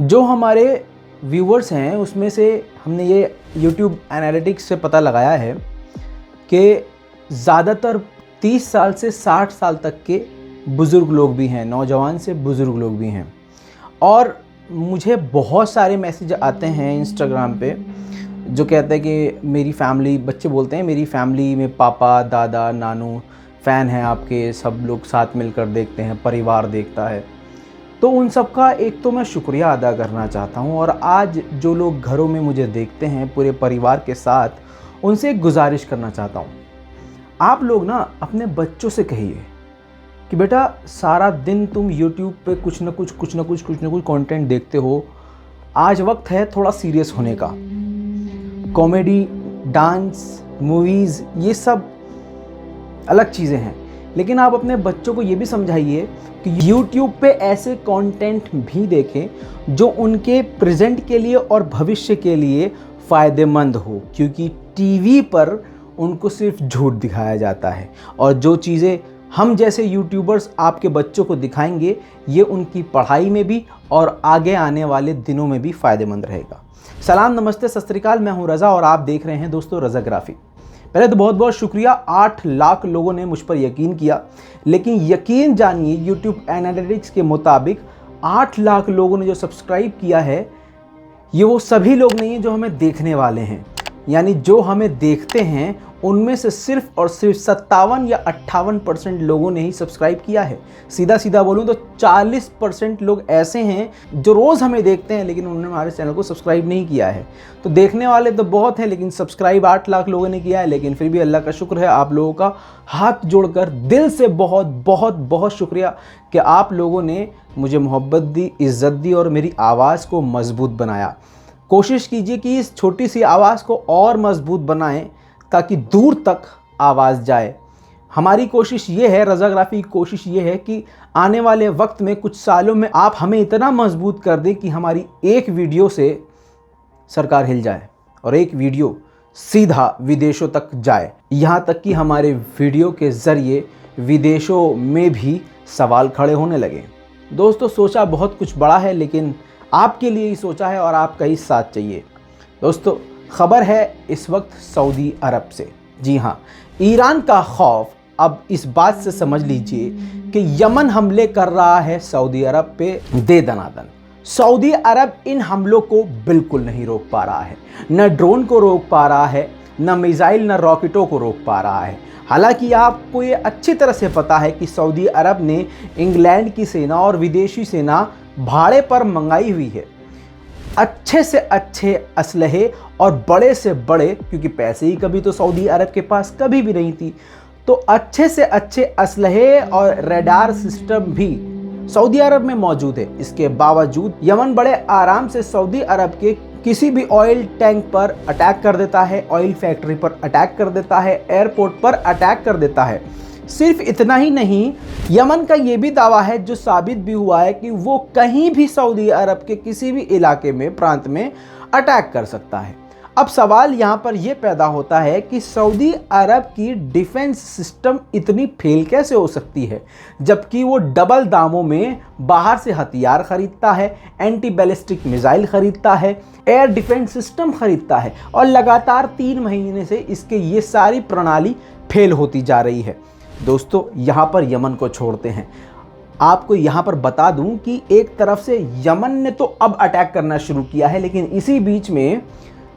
जो हमारे व्यूवर्स हैं उसमें से हमने ये YouTube एनालिटिक्स से पता लगाया है कि ज़्यादातर 30 साल से 60 साल तक के बुज़ुर्ग लोग भी हैं, नौजवान से बुज़ुर्ग लोग भी हैं। और मुझे बहुत सारे मैसेज आते हैं इंस्टाग्राम पे जो कहते हैं कि मेरी फैमिली, बच्चे बोलते हैं मेरी फैमिली में पापा, दादा, नानू फ़ैन हैं आपके, सब लोग साथ मिलकर देखते हैं, परिवार देखता है। तो उन सब का एक तो मैं शुक्रिया अदा करना चाहता हूँ, और आज जो लोग घरों में मुझे देखते हैं पूरे परिवार के साथ, उनसे एक गुजारिश करना चाहता हूँ। आप लोग ना अपने बच्चों से कहिए कि बेटा सारा दिन तुम YouTube पे कुछ ना कुछ कंटेंट देखते हो, आज वक्त है थोड़ा सीरियस होने का। कॉमेडी, डांस, मूवीज़ ये सब अलग चीज़ें हैं, लेकिन आप अपने बच्चों को ये भी समझाइए कि YouTube पे ऐसे कंटेंट भी देखें जो उनके प्रेजेंट के लिए और भविष्य के लिए फ़ायदेमंद हो, क्योंकि टीवी पर उनको सिर्फ झूठ दिखाया जाता है, और जो चीज़ें हम जैसे यूट्यूबर्स आपके बच्चों को दिखाएंगे ये उनकी पढ़ाई में भी और आगे आने वाले दिनों में भी फ़ायदेमंद रहेगा। सलाम, नमस्ते, सत श्री अकाल। मैं हूं रज़ा और आप देख रहे हैं दोस्तों रज़ाग्राफी। पहले तो बहुत बहुत शुक्रिया, 8 लाख लोगों ने मुझ पर यकीन किया, लेकिन यकीन जानिए YouTube एनालिटिक्स के मुताबिक 8 लाख लोगों ने जो सब्सक्राइब किया है ये वो सभी लोग नहीं हैं जो हमें देखने वाले हैं। यानी जो हमें देखते हैं उनमें से सिर्फ और सिर्फ 57 या 58% लोगों ने ही सब्सक्राइब किया है। सीधा सीधा बोलूं तो 40% लोग ऐसे हैं जो रोज़ हमें देखते हैं लेकिन उन्होंने हमारे चैनल को सब्सक्राइब नहीं किया है। तो देखने वाले तो बहुत हैं, लेकिन सब्सक्राइब 8 लाख लोगों ने किया है। लेकिन फिर भी अल्लाह का शुक्र है, आप लोगों का हाथ जोड़कर दिल से बहुत बहुत बहुत शुक्रिया कि आप लोगों ने मुझे मोहब्बत दी, इज़्ज़त दी और मेरी आवाज़ को मजबूत बनाया। कोशिश कीजिए कि इस छोटी सी आवाज़ को और मजबूत बनाएं ताकि दूर तक आवाज़ जाए। हमारी कोशिश ये है, रज़ाग्राफी की कोशिश ये है कि आने वाले वक्त में कुछ सालों में आप हमें इतना मजबूत कर दें कि हमारी एक वीडियो से सरकार हिल जाए और एक वीडियो सीधा विदेशों तक जाए, यहाँ तक कि हमारे वीडियो के ज़रिए विदेशों में भी सवाल खड़े होने लगे। दोस्तों सोचा बहुत कुछ बड़ा है, लेकिन आपके लिए ही सोचा है और आपका ही साथ चाहिए। दोस्तों खबर है इस वक्त सऊदी अरब से। जी हाँ, ईरान का खौफ अब इस बात से समझ लीजिए कि यमन हमले कर रहा है सऊदी अरब पे दे दनादन। सऊदी अरब इन हमलों को बिल्कुल नहीं रोक पा रहा है, न ड्रोन को रोक पा रहा है, न मिसाइल, न रॉकेटों को रोक पा रहा है। हालांकि आपको ये अच्छी तरह से पता है कि सऊदी अरब ने इंग्लैंड की सेना और विदेशी सेना भाड़े पर मंगाई हुई है। अच्छे से अच्छे असलहे और बड़े से बड़े, क्योंकि पैसे ही कभी तो सऊदी अरब के पास कभी भी नहीं थी, तो अच्छे से अच्छे असलहे और रडार सिस्टम भी सऊदी अरब में मौजूद है। इसके बावजूद यमन बड़े आराम से सऊदी अरब के किसी भी ऑयल टैंक पर अटैक कर देता है, ऑयल फैक्ट्री पर अटैक कर देता है, एयरपोर्ट पर अटैक कर देता है। सिर्फ इतना ही नहीं, यमन का ये भी दावा है, जो साबित भी हुआ है, कि वो कहीं भी सऊदी अरब के किसी भी इलाके में, प्रांत में अटैक कर सकता है। अब सवाल यहाँ पर यह पैदा होता है कि सऊदी अरब की डिफेंस सिस्टम इतनी फेल कैसे हो सकती है, जबकि वो डबल दामों में बाहर से हथियार खरीदता है, एंटी बैलिस्टिक मिसाइल खरीदता है, एयर डिफेंस सिस्टम खरीदता है, और लगातार 3 महीने से इसके ये सारी प्रणाली फेल होती जा रही है। दोस्तों यहाँ पर यमन को छोड़ते हैं, आपको यहाँ पर बता दूं कि एक तरफ से यमन ने तो अब अटैक करना शुरू किया है, लेकिन इसी बीच में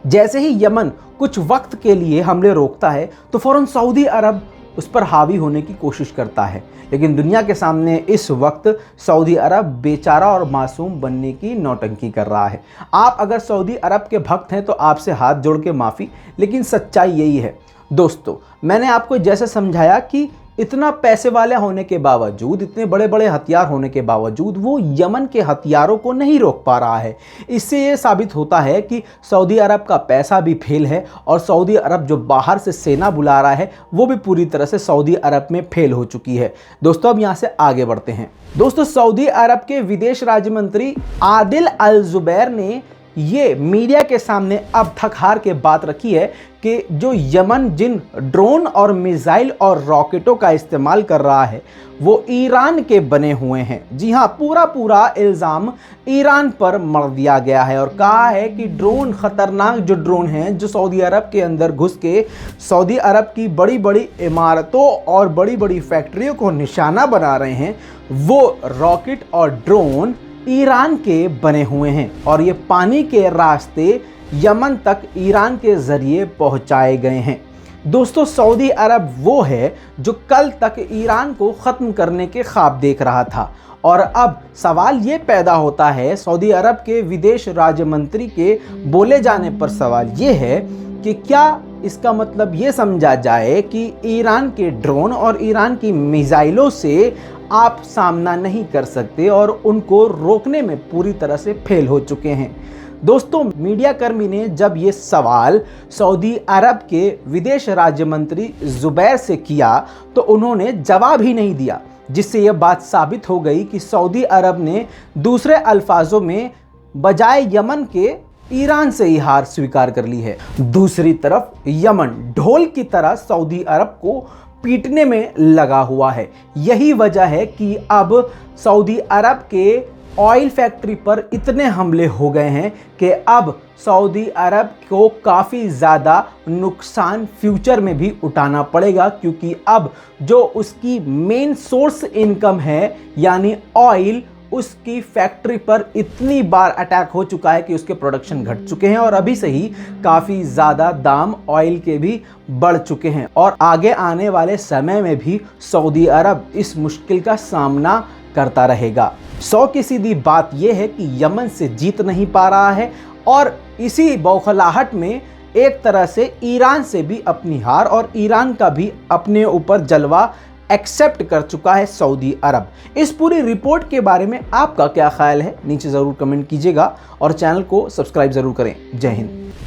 जैसे ही यमन कुछ वक्त के लिए हमले रोकता है तो फ़ौरन सऊदी अरब उस पर हावी होने की कोशिश करता है। लेकिन दुनिया के सामने इस वक्त सऊदी अरब बेचारा और मासूम बनने की नौटंकी कर रहा है। आप अगर सऊदी अरब के भक्त हैं तो आपसे हाथ जोड़ के माफ़ी, लेकिन सच्चाई यही है। दोस्तों मैंने आपको जैसे समझाया कि इतना पैसे वाले होने के बावजूद, इतने बड़े बड़े हथियार होने के बावजूद वो यमन के हथियारों को नहीं रोक पा रहा है। इससे ये साबित होता है कि सऊदी अरब का पैसा भी फेल है, और सऊदी अरब जो बाहर से सेना बुला रहा है वो भी पूरी तरह से सऊदी अरब में फेल हो चुकी है। दोस्तों अब यहाँ से आगे बढ़ते हैं। दोस्तों सऊदी अरब के विदेश राज्य मंत्री आदिल अल जुबैर ने ये मीडिया के सामने अब थक हार के बात रखी है कि जो यमन जिन ड्रोन और मिसाइल और रॉकेटों का इस्तेमाल कर रहा है वो ईरान के बने हुए हैं। जी हाँ, पूरा इल्ज़ाम ईरान पर मढ़ दिया गया है और कहा है कि ड्रोन, ख़तरनाक जो ड्रोन हैं जो सऊदी अरब के अंदर घुस के सऊदी अरब की बड़ी बड़ी इमारतों और बड़ी बड़ी फैक्ट्रियों को निशाना बना रहे हैं, वो रॉकेट और ड्रोन ईरान के बने हुए हैं और ये पानी के रास्ते यमन तक ईरान के ज़रिए पहुंचाए गए हैं। दोस्तों, सऊदी अरब वो है जो कल तक ईरान को ख़त्म करने के ख्वाब देख रहा था और अब सवाल ये पैदा होता है, सऊदी अरब के विदेश राज्य मंत्री के बोले जाने पर सवाल ये है कि क्या इसका मतलब ये समझा जाए कि ईरान के ड्रोन और ईरान की मिसाइलों से आप सामना नहीं कर सकते और उनको रोकने में पूरी तरह से फेल हो चुके हैं। दोस्तों, मीडिया कर्मी ने जब ये सवाल सऊदी अरब के विदेश राज्य मंत्री जुबैर से किया तो उन्होंने जवाब ही नहीं दिया, जिससे यह बात साबित हो गई कि सऊदी अरब ने दूसरे अल्फाजों में बजाय यमन के ईरान से ही हार स्वीकार कर ली है। दूसरी तरफ यमन ढोल की तरह सऊदी अरब को पीटने में लगा हुआ है। यही वजह है कि अब सऊदी अरब के ऑयल फैक्ट्री पर इतने हमले हो गए हैं कि अब सऊदी अरब को काफ़ी ज़्यादा नुकसान फ्यूचर में भी उठाना पड़ेगा, क्योंकि अब जो उसकी मेन सोर्स इनकम है यानी ऑयल, उसकी फैक्ट्री पर इतनी बार अटैक हो चुका है कि उसके प्रोडक्शन घट चुके हैं और अभी से ही काफ़ी ज़्यादा दाम ऑयल के भी बढ़ चुके हैं और आगे आने वाले समय में भी सऊदी अरब इस मुश्किल का सामना करता रहेगा। 100 की सीधी बात यह है कि यमन से जीत नहीं पा रहा है और इसी बौखलाहट में एक तरह से ईरान से भी अपनी हार और ईरान का भी अपने ऊपर जलवा एक्सेप्ट कर चुका है सऊदी अरब। इस पूरी रिपोर्ट के बारे में आपका क्या ख्याल है, नीचे ज़रूर कमेंट कीजिएगा और चैनल को सब्सक्राइब ज़रूर करें। जय हिंद।